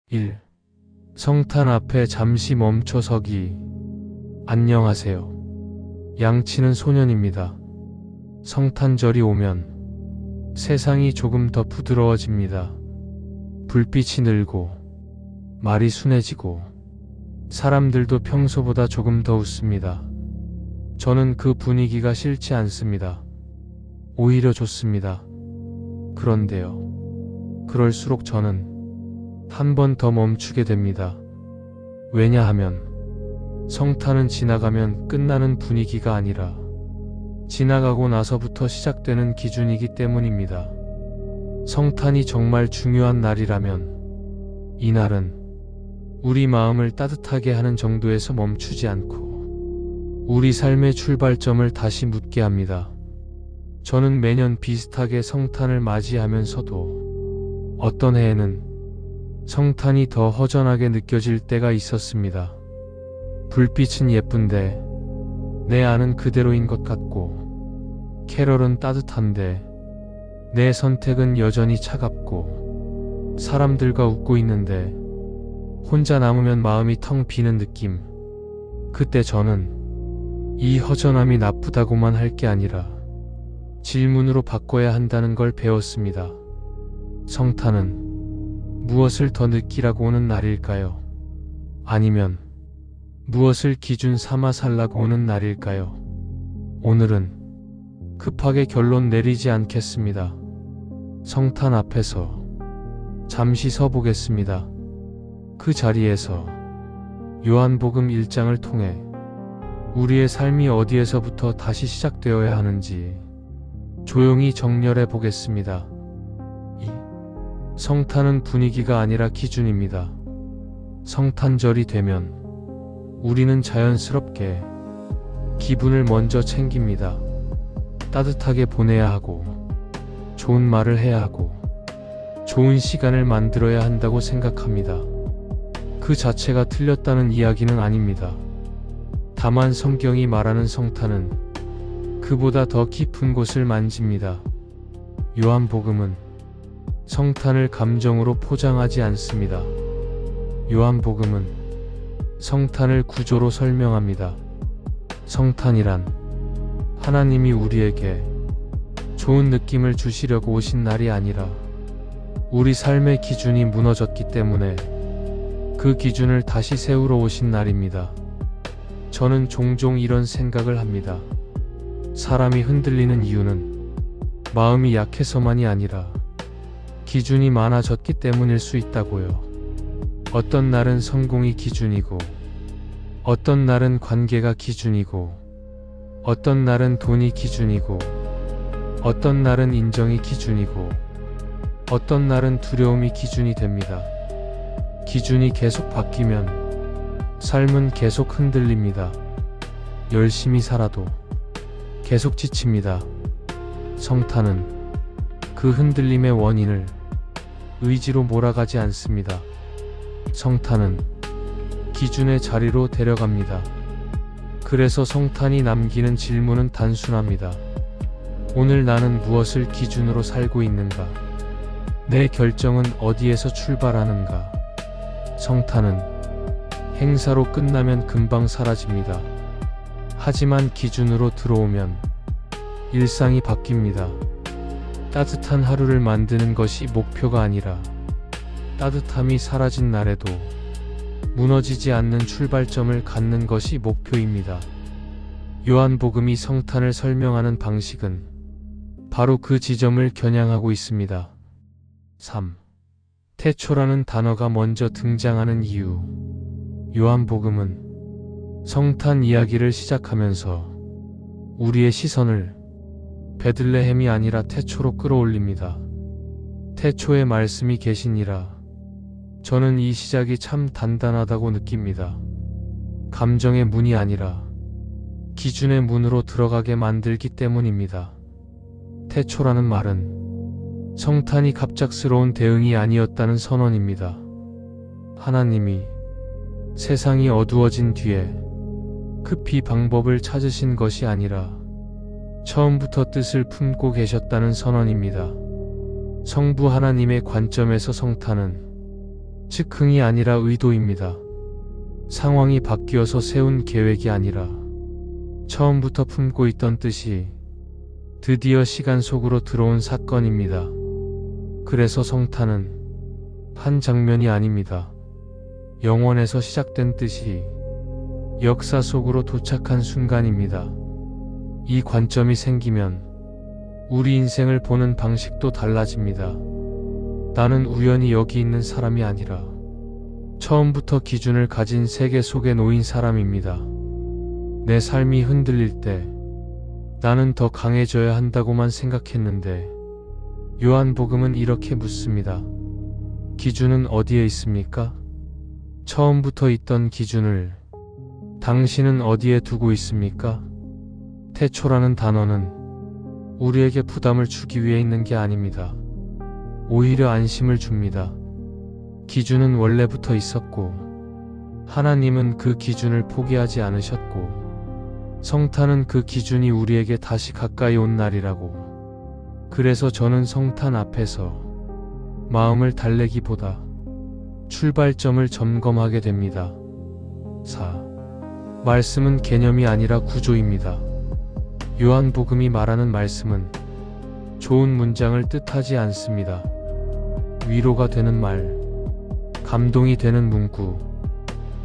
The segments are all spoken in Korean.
1. 성탄 앞에 잠시 멈춰 서기. 안녕하세요. 양치는 소년입니다. 성탄절이 오면 세상이 조금 더 부드러워집니다. 불빛이 늘고 말이 순해지고 사람들도 평소보다 조금 더 웃습니다. 저는 그 분위기가 싫지 않습니다. 오히려 좋습니다. 그런데요. 그럴수록 저는 한 번 더 멈추게 됩니다. 왜냐하면 성탄은 지나가면 끝나는 분위기가 아니라 지나가고 나서부터 시작되는 기준이기 때문입니다. 성탄이 정말 중요한 날이라면 이날은 우리 마음을 따뜻하게 하는 정도에서 멈추지 않고 우리 삶의 출발점을 다시 묻게 합니다. 저는 매년 비슷하게 성탄을 맞이하면서도 어떤 해에는 성탄이 더 허전하게 느껴질 때가 있었습니다. 불빛은 예쁜데 내 안은 그대로인 것 같고 캐럴은 따뜻한데 내 선택은 여전히 차갑고 사람들과 웃고 있는데 혼자 남으면 마음이 텅 비는 느낌. 그때 저는 이 허전함이 나쁘다고만 할 게 아니라 질문으로 바꿔야 한다는 걸 배웠습니다. 성탄은 무엇을 더 느끼라고 오는 날일까요? 아니면 무엇을 기준 삼아 살라고 오는 날일까요? 오늘은 급하게 결론 내리지 않겠습니다. 성탄 앞에서 잠시 서보겠습니다. 그 자리에서 요한복음 1장을 통해 우리의 삶이 어디에서부터 다시 시작되어야 하는지 조용히 정렬해 보겠습니다. 성탄은 분위기가 아니라 기준입니다. 성탄절이 되면 우리는 자연스럽게 기분을 먼저 챙깁니다. 따뜻하게 보내야 하고 좋은 말을 해야 하고 좋은 시간을 만들어야 한다고 생각합니다. 그 자체가 틀렸다는 이야기는 아닙니다. 다만 성경이 말하는 성탄은 그보다 더 깊은 곳을 만집니다. 요한복음은 성탄을 감정으로 포장하지 않습니다. 요한복음은 성탄을 구조로 설명합니다. 성탄이란 하나님이 우리에게 좋은 느낌을 주시려고 오신 날이 아니라 우리 삶의 기준이 무너졌기 때문에 그 기준을 다시 세우러 오신 날입니다. 저는 종종 이런 생각을 합니다. 사람이 흔들리는 이유는 마음이 약해서만이 아니라 기준이 많아졌기 때문일 수 있다고요. 어떤 날은 성공이 기준이고 어떤 날은 관계가 기준이고 어떤 날은 돈이 기준이고 어떤 날은 인정이 기준이고 어떤 날은 두려움이 기준이 됩니다. 기준이 계속 바뀌면 삶은 계속 흔들립니다. 열심히 살아도 계속 지칩니다. 성탄은 그 흔들림의 원인을 의지로 몰아가지 않습니다. 성탄은 기준의 자리로 데려갑니다. 그래서 성탄이 남기는 질문은 단순합니다. 오늘 나는 무엇을 기준으로 살고 있는가? 내 결정은 어디에서 출발하는가? 성탄은 행사로 끝나면 금방 사라집니다. 하지만 기준으로 들어오면 일상이 바뀝니다. 따뜻한 하루를 만드는 것이 목표가 아니라 따뜻함이 사라진 날에도 무너지지 않는 출발점을 갖는 것이 목표입니다. 요한복음이 성탄을 설명하는 방식은 바로 그 지점을 겨냥하고 있습니다. 3. 태초라는 단어가 먼저 등장하는 이유. 요한복음은 성탄 이야기를 시작하면서 우리의 시선을 베들레헴이 아니라 태초로 끌어올립니다. 태초에 말씀이 계시니라. 저는 이 시작이 참 단단하다고 느낍니다. 감정의 문이 아니라 기준의 문으로 들어가게 만들기 때문입니다. 태초라는 말은 성탄이 갑작스러운 대응이 아니었다는 선언입니다. 하나님이 세상이 어두워진 뒤에 급히 방법을 찾으신 것이 아니라 처음부터 뜻을 품고 계셨다는 선언입니다. 성부 하나님의 관점에서 성탄은 즉흥이 아니라 의도입니다. 상황이 바뀌어서 세운 계획이 아니라 처음부터 품고 있던 뜻이 드디어 시간 속으로 들어온 사건입니다. 그래서 성탄은 한 장면이 아닙니다. 영원에서 시작된 뜻이 역사 속으로 도착한 순간입니다. 이 관점이 생기면 우리 인생을 보는 방식도 달라집니다. 나는 우연히 여기 있는 사람이 아니라 처음부터 기준을 가진 세계 속에 놓인 사람입니다. 내 삶이 흔들릴 때 나는 더 강해져야 한다고만 생각했는데 요한복음은 이렇게 묻습니다. 기준은 어디에 있습니까? 처음부터 있던 기준을 당신은 어디에 두고 있습니까? 태초라는 단어는 우리에게 부담을 주기 위해 있는 게 아닙니다. 오히려 안심을 줍니다. 기준은 원래부터 있었고 하나님은 그 기준을 포기하지 않으셨고 성탄은 그 기준이 우리에게 다시 가까이 온 날이라고. 그래서 저는 성탄 앞에서 마음을 달래기보다 출발점을 점검하게 됩니다. 4. 말씀은 개념이 아니라 구조입니다. 요한복음이 말하는 말씀은 좋은 문장을 뜻하지 않습니다. 위로가 되는 말, 감동이 되는 문구,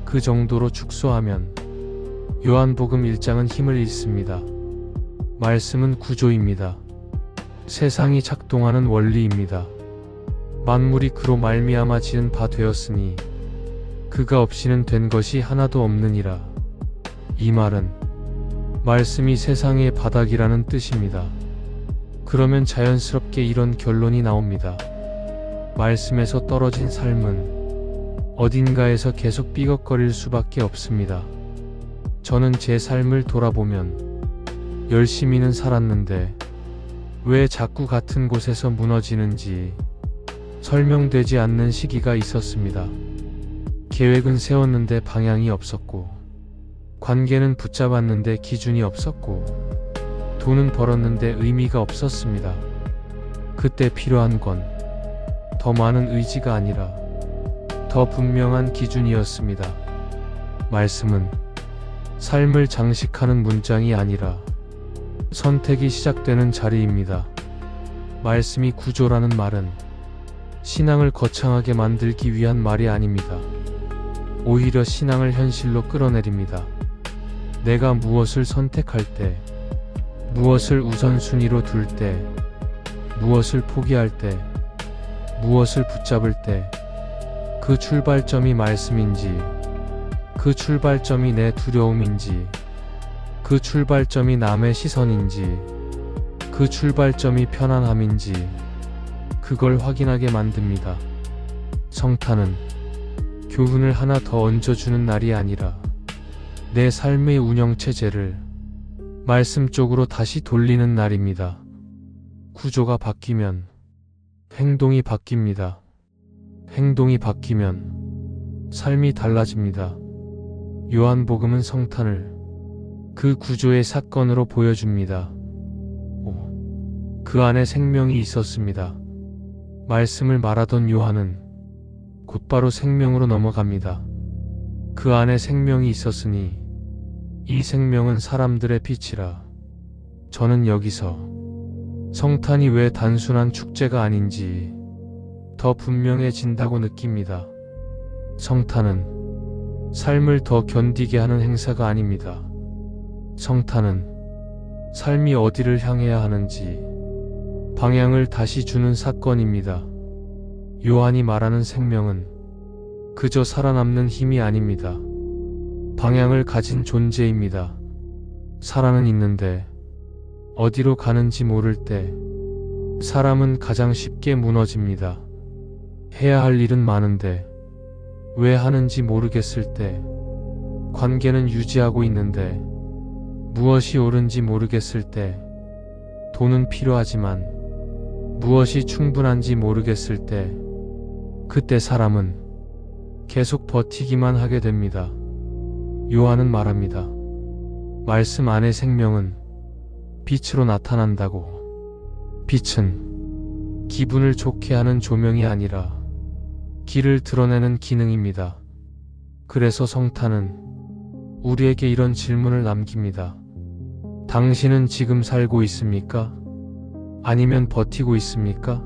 그 정도로 축소하면 요한복음 1장은 힘을 잃습니다. 말씀은 구조입니다. 세상이 작동하는 원리입니다. 만물이 그로 말미암아 지은 바 되었으니 그가 없이는 된 것이 하나도 없느니라. 이 말은 말씀이 세상의 바닥이라는 뜻입니다. 그러면 자연스럽게 이런 결론이 나옵니다. 말씀에서 떨어진 삶은 어딘가에서 계속 삐걱거릴 수밖에 없습니다. 저는 제 삶을 돌아보면 열심히는 살았는데 왜 자꾸 같은 곳에서 무너지는지 설명되지 않는 시기가 있었습니다. 계획은 세웠는데 방향이 없었고, 관계는 붙잡았는데 기준이 없었고, 돈은 벌었는데 의미가 없었습니다. 그때 필요한 건 더 많은 의지가 아니라 더 분명한 기준이었습니다. 말씀은 삶을 장식하는 문장이 아니라 선택이 시작되는 자리입니다. 말씀이 구조라는 말은 신앙을 거창하게 만들기 위한 말이 아닙니다. 오히려 신앙을 현실로 끌어내립니다. 내가 무엇을 선택할 때, 무엇을 우선순위로 둘 때, 무엇을 포기할 때, 무엇을 붙잡을 때, 그 출발점이 말씀인지, 그 출발점이 내 두려움인지, 그 출발점이 남의 시선인지, 그 출발점이 편안함인지, 그걸 확인하게 만듭니다. 성탄은 교훈을 하나 더 얹어주는 날이 아니라 내 삶의 운영체제를 말씀 쪽으로 다시 돌리는 날입니다. 구조가 바뀌면 행동이 바뀝니다. 행동이 바뀌면 삶이 달라집니다. 요한복음은 성탄을 그 구조의 사건으로 보여줍니다. 그 안에 생명이 있었습니다. 말씀을 말하던 요한은 곧바로 생명으로 넘어갑니다. 그 안에 생명이 있었으니 이 생명은 사람들의 빛이라. 저는 여기서 성탄이 왜 단순한 축제가 아닌지 더 분명해진다고 느낍니다. 성탄은 삶을 더 견디게 하는 행사가 아닙니다. 성탄은 삶이 어디를 향해야 하는지 방향을 다시 주는 사건입니다. 요한이 말하는 생명은 그저 살아남는 힘이 아닙니다. 방향을 가진 존재입니다. 살아는 있는데 어디로 가는지 모를 때 사람은 가장 쉽게 무너집니다. 해야 할 일은 많은데 왜 하는지 모르겠을 때, 관계는 유지하고 있는데 무엇이 옳은지 모르겠을 때, 돈은 필요하지만 무엇이 충분한지 모르겠을 때, 그때 사람은 계속 버티기만 하게 됩니다. 요한은 말합니다. 말씀 안의 생명은 빛으로 나타난다고. 빛은 기분을 좋게 하는 조명이 아니라 길을 드러내는 기능입니다. 그래서 성탄은 우리에게 이런 질문을 남깁니다. 당신은 지금 살고 있습니까? 아니면 버티고 있습니까?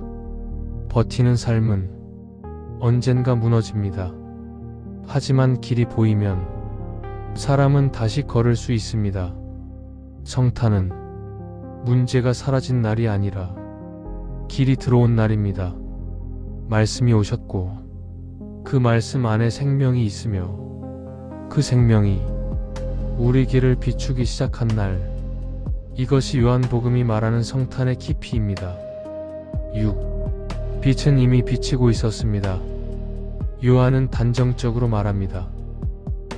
버티는 삶은 언젠가 무너집니다. 하지만 길이 보이면 사람은 다시 걸을 수 있습니다. 성탄은 문제가 사라진 날이 아니라 길이 들어온 날입니다. 말씀이 오셨고 그 말씀 안에 생명이 있으며 그 생명이 우리 길을 비추기 시작한 날, 이것이 요한복음이 말하는 성탄의 깊이입니다. 6. 빛은 이미 비치고 있었습니다. 요한은 단정적으로 말합니다.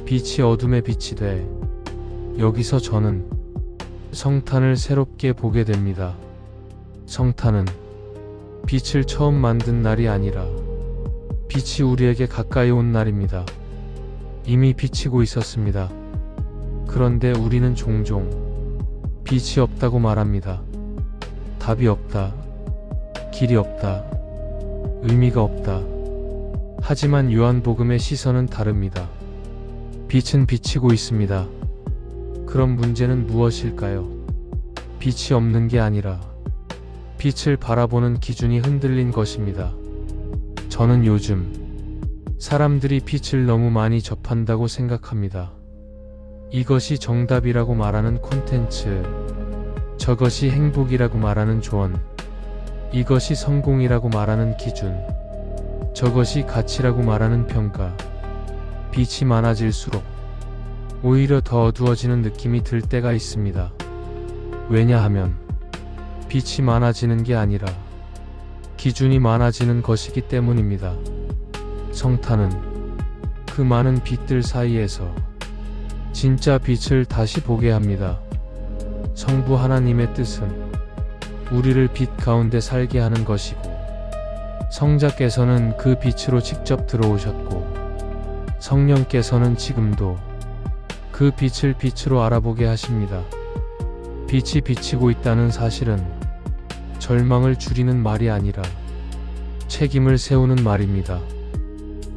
빛이 어둠에 빛이 돼. 여기서 저는 성탄을 새롭게 보게 됩니다. 성탄은 빛을 처음 만든 날이 아니라 빛이 우리에게 가까이 온 날입니다. 이미 비치고 있었습니다. 그런데 우리는 종종 빛이 없다고 말합니다. 답이 없다. 길이 없다. 의미가 없다. 하지만 요한복음의 시선은 다릅니다. 빛은 비치고 있습니다. 그럼 문제는 무엇일까요? 빛이 없는 게 아니라 빛을 바라보는 기준이 흔들린 것입니다. 저는 요즘 사람들이 빛을 너무 많이 접한다고 생각합니다. 이것이 정답이라고 말하는 콘텐츠, 저것이 행복이라고 말하는 조언, 이것이 성공이라고 말하는 기준, 저것이 가치라고 말하는 평가. 빛이 많아질수록 오히려 더 어두워지는 느낌이 들 때가 있습니다. 왜냐하면 빛이 많아지는 게 아니라 기준이 많아지는 것이기 때문입니다. 성탄은 그 많은 빛들 사이에서 진짜 빛을 다시 보게 합니다. 성부 하나님의 뜻은 우리를 빛 가운데 살게 하는 것이고, 성자께서는 그 빛으로 직접 들어오셨고, 성령께서는 지금도 그 빛을 빛으로 알아보게 하십니다. 빛이 비치고 있다는 사실은 절망을 줄이는 말이 아니라 책임을 세우는 말입니다.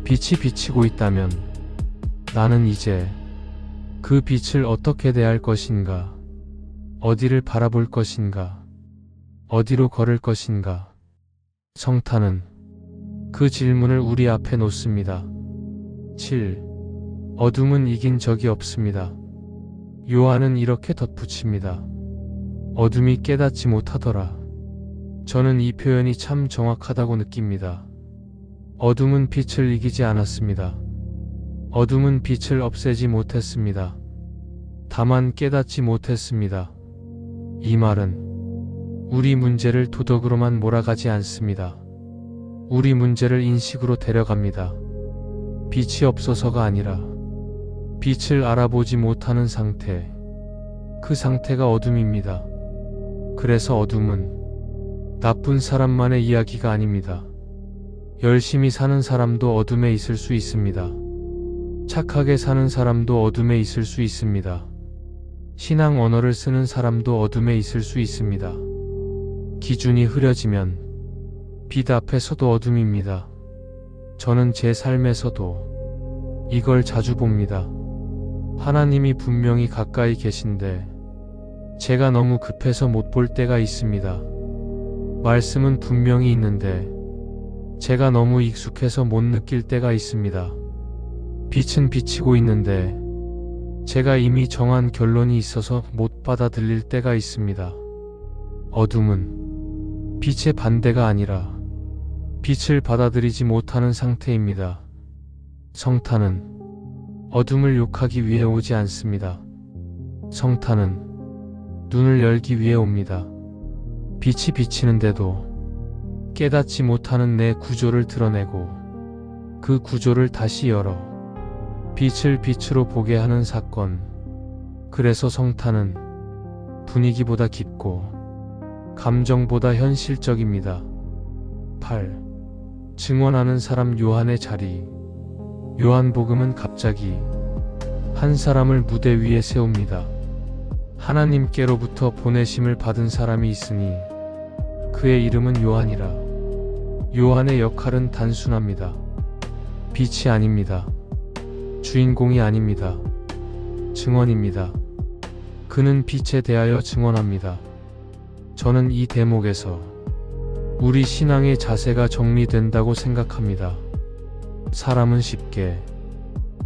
빛이 비치고 있다면 나는 이제 그 빛을 어떻게 대할 것인가? 어디를 바라볼 것인가? 어디로 걸을 것인가? 성탄은 그 질문을 우리 앞에 놓습니다. 7. 어둠은 이긴 적이 없습니다. 요한은 이렇게 덧붙입니다. 어둠이 깨닫지 못하더라. 저는 이 표현이 참 정확하다고 느낍니다. 어둠은 빛을 이기지 않았습니다. 어둠은 빛을 없애지 못했습니다. 다만 깨닫지 못했습니다. 이 말은 우리 문제를 도덕으로만 몰아가지 않습니다. 우리 문제를 인식으로 데려갑니다. 빛이 없어서가 아니라 빛을 알아보지 못하는 상태, 그 상태가 어둠입니다. 그래서 어둠은 나쁜 사람만의 이야기가 아닙니다. 열심히 사는 사람도 어둠에 있을 수 있습니다. 착하게 사는 사람도 어둠에 있을 수 있습니다. 신앙 언어를 쓰는 사람도 어둠에 있을 수 있습니다. 기준이 흐려지면 빛 앞에서도 어둠입니다. 저는 제 삶에서도 이걸 자주 봅니다. 하나님이 분명히 가까이 계신데 제가 너무 급해서 못 볼 때가 있습니다. 말씀은 분명히 있는데 제가 너무 익숙해서 못 느낄 때가 있습니다. 빛은 비치고 있는데 제가 이미 정한 결론이 있어서 못 받아들일 때가 있습니다. 어둠은 빛의 반대가 아니라 빛을 받아들이지 못하는 상태입니다. 성탄은 어둠을 욕하기 위해 오지 않습니다. 성탄은 눈을 열기 위해 옵니다. 빛이 비치는데도 깨닫지 못하는 내 구조를 드러내고 그 구조를 다시 열어 빛을 빛으로 보게 하는 사건. 그래서 성탄은 분위기보다 깊고 감정보다 현실적입니다. 8. 증언하는 사람 요한의 자리. 요한복음은 갑자기 한 사람을 무대 위에 세웁니다. 하나님께로부터 보내심을 받은 사람이 있으니 그의 이름은 요한이라. 요한의 역할은 단순합니다. 빛이 아닙니다. 주인공이 아닙니다. 증언입니다. 그는 빛에 대하여 증언합니다. 저는 이 대목에서 우리 신앙의 자세가 정리된다고 생각합니다. 사람은 쉽게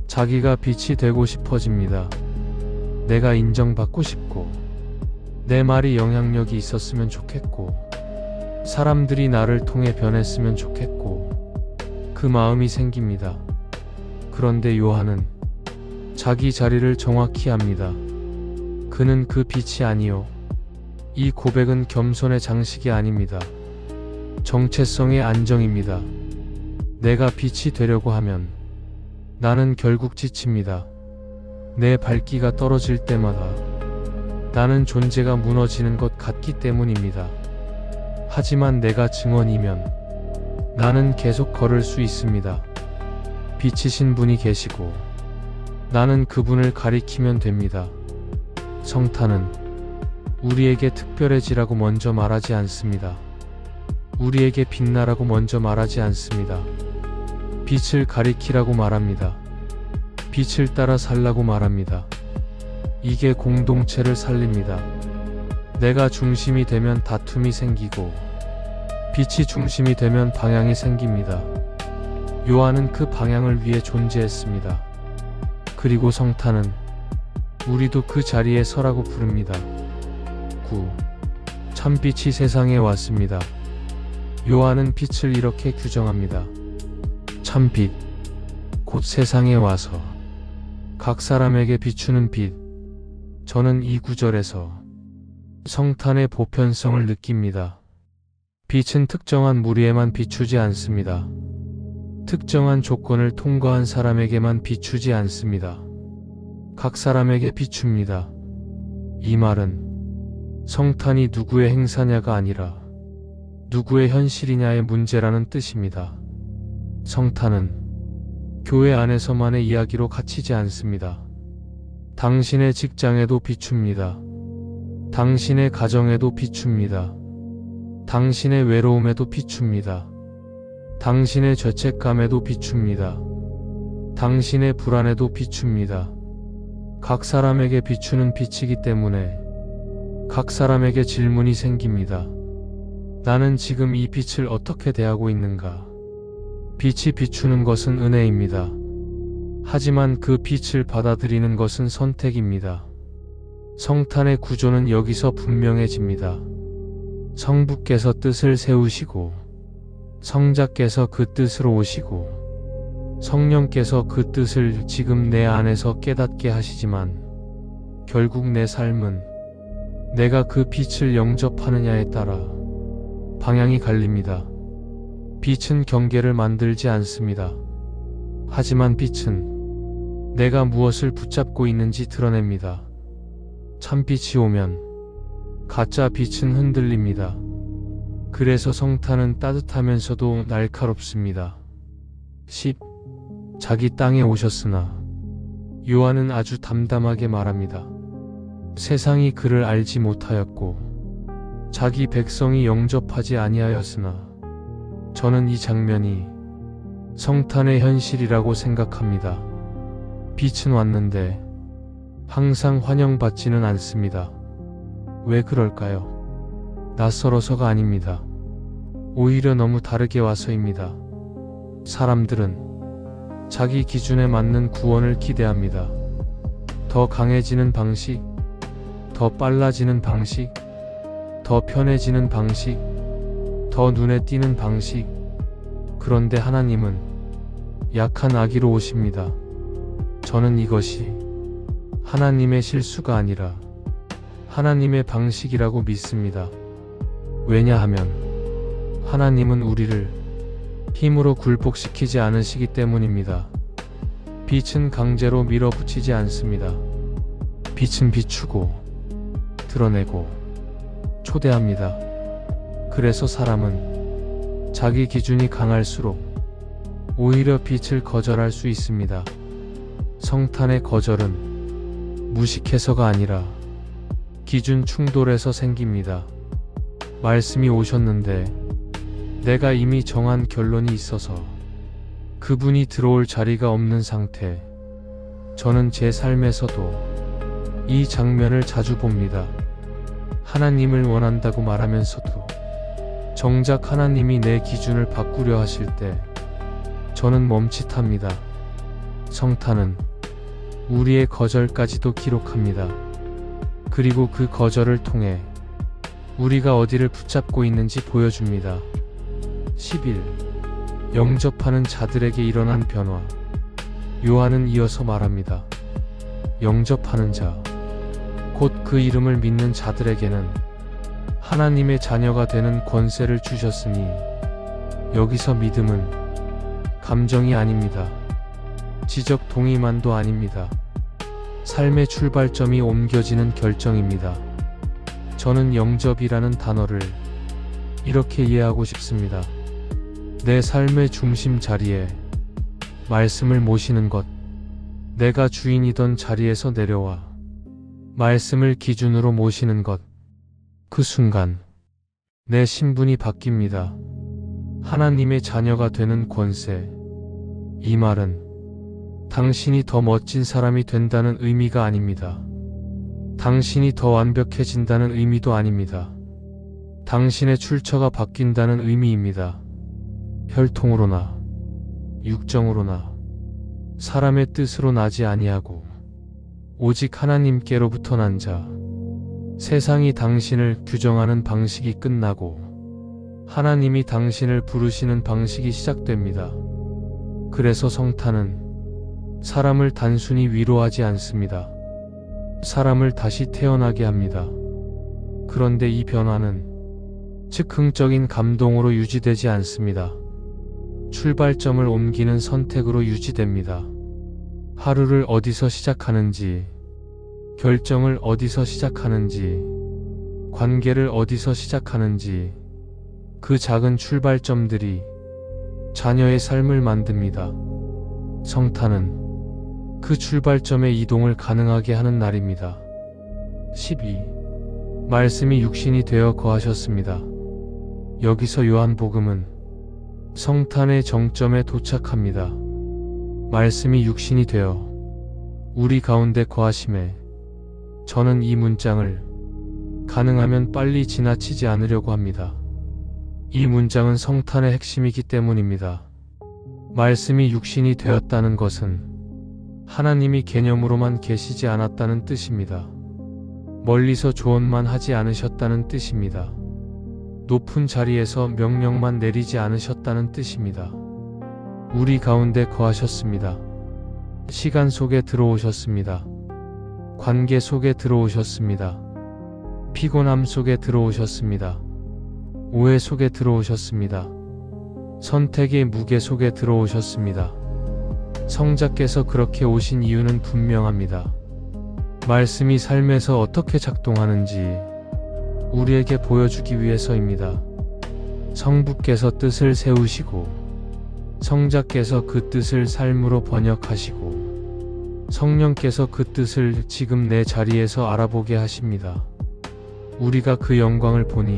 자기가 빛이 되고 싶어집니다. 내가 인정받고 싶고, 내 말이 영향력이 있었으면 좋겠고, 사람들이 나를 통해 변했으면 좋겠고, 그 마음이 생깁니다. 그런데 요한은 자기 자리를 정확히 압니다. 그는 그 빛이 아니요. 이 고백은 겸손의 장식이 아닙니다. 정체성의 안정입니다. 내가 빛이 되려고 하면 나는 결국 지칩니다. 내 밝기가 떨어질 때마다 나는 존재가 무너지는 것 같기 때문입니다. 하지만 내가 증언이면 나는 계속 걸을 수 있습니다. 빛이신 분이 계시고 나는 그분을 가리키면 됩니다. 성탄은 우리에게 특별해지라고 먼저 말하지 않습니다. 우리에게 빛나라고 먼저 말하지 않습니다. 빛을 가리키라고 말합니다. 빛을 따라 살라고 말합니다. 이게 공동체를 살립니다. 내가 중심이 되면 다툼이 생기고, 빛이 중심이 되면 방향이 생깁니다. 요한은 그 방향을 위해 존재했습니다. 그리고 성탄은 우리도 그 자리에 서라고 부릅니다. 9. 참빛이 세상에 왔습니다. 요한은 빛을 이렇게 규정합니다. 참빛, 곧 세상에 와서 각 사람에게 비추는 빛. 저는 이 구절에서 성탄의 보편성을 느낍니다. 빛은 특정한 무리에만 비추지 않습니다. 특정한 조건을 통과한 사람에게만 비추지 않습니다. 각 사람에게 비춥니다. 이 말은 성탄이 누구의 행사냐가 아니라 누구의 현실이냐의 문제라는 뜻입니다. 성탄은 교회 안에서만의 이야기로 갇히지 않습니다. 당신의 직장에도 비춥니다. 당신의 가정에도 비춥니다. 당신의 외로움에도 비춥니다. 당신의 죄책감에도 비춥니다. 당신의 불안에도 비춥니다. 각 사람에게 비추는 빛이기 때문에 각 사람에게 질문이 생깁니다. 나는 지금 이 빛을 어떻게 대하고 있는가? 빛이 비추는 것은 은혜입니다. 하지만 그 빛을 받아들이는 것은 선택입니다. 성탄의 구조는 여기서 분명해집니다. 성부께서 뜻을 세우시고, 성자께서 그 뜻으로 오시고, 성령께서 그 뜻을 지금 내 안에서 깨닫게 하시지만, 결국 내 삶은 내가 그 빛을 영접하느냐에 따라 방향이 갈립니다. 빛은 경계를 만들지 않습니다. 하지만 빛은 내가 무엇을 붙잡고 있는지 드러냅니다. 참빛이 오면 가짜 빛은 흔들립니다. 그래서 성탄은 따뜻하면서도 날카롭습니다. 10. 자기 땅에 오셨으나 요한은 아주 담담하게 말합니다. 세상이 그를 알지 못하였고 자기 백성이 영접하지 아니하였으나 저는 이 장면이 성탄의 현실이라고 생각합니다. 빛은 왔는데 항상 환영받지는 않습니다. 왜 그럴까요? 낯설어서가 아닙니다. 오히려 너무 다르게 와서입니다. 사람들은 자기 기준에 맞는 구원을 기대합니다. 더 강해지는 방식, 더 빨라지는 방식, 더 편해지는 방식, 더 눈에 띄는 방식. 그런데 하나님은 약한 아기로 오십니다. 저는 이것이 하나님의 실수가 아니라 하나님의 방식이라고 믿습니다. 왜냐하면 하나님은 우리를 힘으로 굴복시키지 않으시기 때문입니다. 빛은 강제로 밀어붙이지 않습니다. 빛은 비추고 드러내고 초대합니다. 그래서 사람은 자기 기준이 강할수록 오히려 빛을 거절할 수 있습니다. 성탄의 거절은 무식해서가 아니라 기준 충돌에서 생깁니다. 말씀이 오셨는데 내가 이미 정한 결론이 있어서 그분이 들어올 자리가 없는 상태. 저는 제 삶에서도 이 장면을 자주 봅니다. 하나님을 원한다고 말하면서도 정작 하나님이 내 기준을 바꾸려 하실 때 저는 멈칫합니다. 성탄은 우리의 거절까지도 기록합니다. 그리고 그 거절을 통해 우리가 어디를 붙잡고 있는지 보여줍니다. 11. 영접하는 자들에게 일어난 변화. 요한은 이어서 말합니다. 영접하는 자, 곧 그 이름을 믿는 자들에게는 하나님의 자녀가 되는 권세를 주셨으니, 여기서 믿음은 감정이 아닙니다. 지적 동의만도 아닙니다. 삶의 출발점이 옮겨지는 결정입니다. 저는 영접이라는 단어를 이렇게 이해하고 싶습니다. 내 삶의 중심 자리에 말씀을 모시는 것. 내가 주인이던 자리에서 내려와 말씀을 기준으로 모시는 것. 그 순간 내 신분이 바뀝니다. 하나님의 자녀가 되는 권세. 이 말은 당신이 더 멋진 사람이 된다는 의미가 아닙니다. 당신이 더 완벽해진다는 의미도 아닙니다. 당신의 출처가 바뀐다는 의미입니다. 혈통으로나 육정으로나 사람의 뜻으로 나지 아니하고 오직 하나님께로부터 난 자. 세상이 당신을 규정하는 방식이 끝나고 하나님이 당신을 부르시는 방식이 시작됩니다. 그래서 성탄은 사람을 단순히 위로하지 않습니다. 사람을 다시 태어나게 합니다. 그런데 이 변화는 즉흥적인 감동으로 유지되지 않습니다. 출발점을 옮기는 선택으로 유지됩니다. 하루를 어디서 시작하는지, 결정을 어디서 시작하는지, 관계를 어디서 시작하는지, 그 작은 출발점들이 자녀의 삶을 만듭니다. 성탄은 그 출발점의 이동을 가능하게 하는 날입니다. 12. 말씀이 육신이 되어 거하셨습니다. 여기서 요한복음은 성탄의 정점에 도착합니다. 말씀이 육신이 되어 우리 가운데 거하심에, 저는 이 문장을 가능하면 빨리 지나치지 않으려고 합니다. 이 문장은 성탄의 핵심이기 때문입니다. 말씀이 육신이 되었다는 것은 하나님이 개념으로만 계시지 않았다는 뜻입니다. 멀리서 조언만 하지 않으셨다는 뜻입니다. 높은 자리에서 명령만 내리지 않으셨다는 뜻입니다. 우리 가운데 거하셨습니다. 시간 속에 들어오셨습니다. 관계 속에 들어오셨습니다. 피곤함 속에 들어오셨습니다. 오해 속에 들어오셨습니다. 선택의 무게 속에 들어오셨습니다. 성자께서 그렇게 오신 이유는 분명합니다. 말씀이 삶에서 어떻게 작동하는지 우리에게 보여주기 위해서입니다. 성부께서 뜻을 세우시고 성자께서 그 뜻을 삶으로 번역하시고 성령께서 그 뜻을 지금 내 자리에서 알아보게 하십니다. 우리가 그 영광을 보니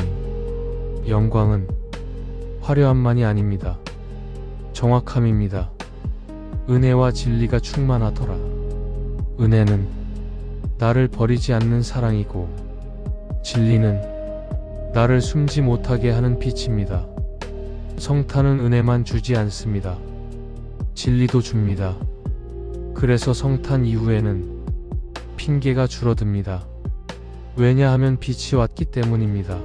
영광은 화려함만이 아닙니다. 정확함입니다. 은혜와 진리가 충만하더라. 은혜는 나를 버리지 않는 사랑이고 진리는 나를 숨지 못하게 하는 빛입니다. 성탄은 은혜만 주지 않습니다. 진리도 줍니다. 그래서 성탄 이후에는 핑계가 줄어듭니다. 왜냐하면 빛이 왔기 때문입니다.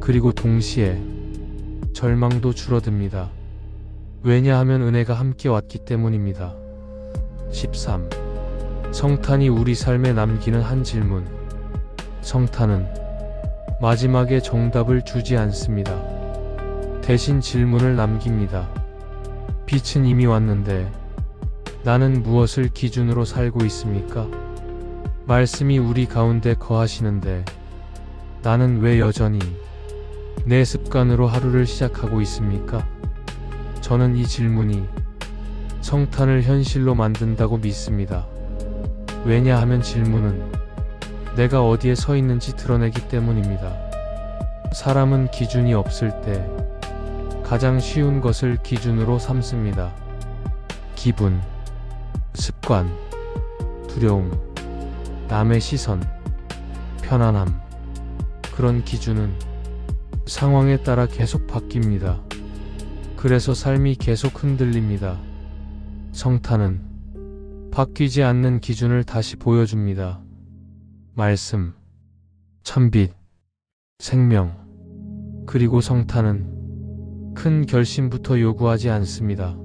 그리고 동시에 절망도 줄어듭니다. 왜냐하면 은혜가 함께 왔기 때문입니다. 13. 성탄이 우리 삶에 남기는 한 질문. 성탄은 마지막에 정답을 주지 않습니다. 대신 질문을 남깁니다. 빛은 이미 왔는데 나는 무엇을 기준으로 살고 있습니까? 말씀이 우리 가운데 거하시는데 나는 왜 여전히 내 습관으로 하루를 시작하고 있습니까? 저는 이 질문이 성탄을 현실로 만든다고 믿습니다. 왜냐하면 질문은 내가 어디에 서 있는지 드러내기 때문입니다. 사람은 기준이 없을 때 가장 쉬운 것을 기준으로 삼습니다. 기분, 습관, 두려움, 남의 시선, 편안함. 그런 기준은 상황에 따라 계속 바뀝니다. 그래서 삶이 계속 흔들립니다. 성탄은 바뀌지 않는 기준을 다시 보여줍니다. 말씀, 참빛, 생명. 그리고 성탄은 큰 결심부터 요구하지 않습니다.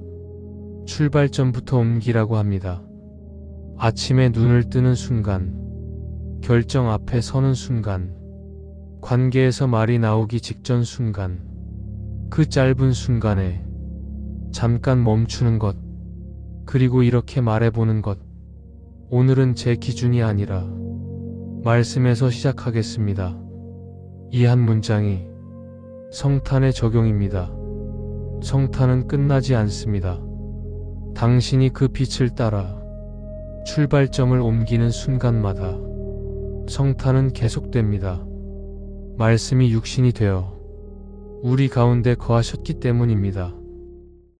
출발점부터 옮기라고 합니다. 아침에 눈을 뜨는 순간, 결정 앞에 서는 순간, 관계에서 말이 나오기 직전 순간, 그 짧은 순간에 잠깐 멈추는 것, 그리고 이렇게 말해보는 것. 오늘은 제 기준이 아니라 말씀에서 시작하겠습니다. 이 한 문장이 성탄의 적용입니다. 성탄은 끝나지 않습니다. 당신이 그 빛을 따라 출발점을 옮기는 순간마다 성탄은 계속됩니다. 말씀이 육신이 되어 우리 가운데 거하셨기 때문입니다.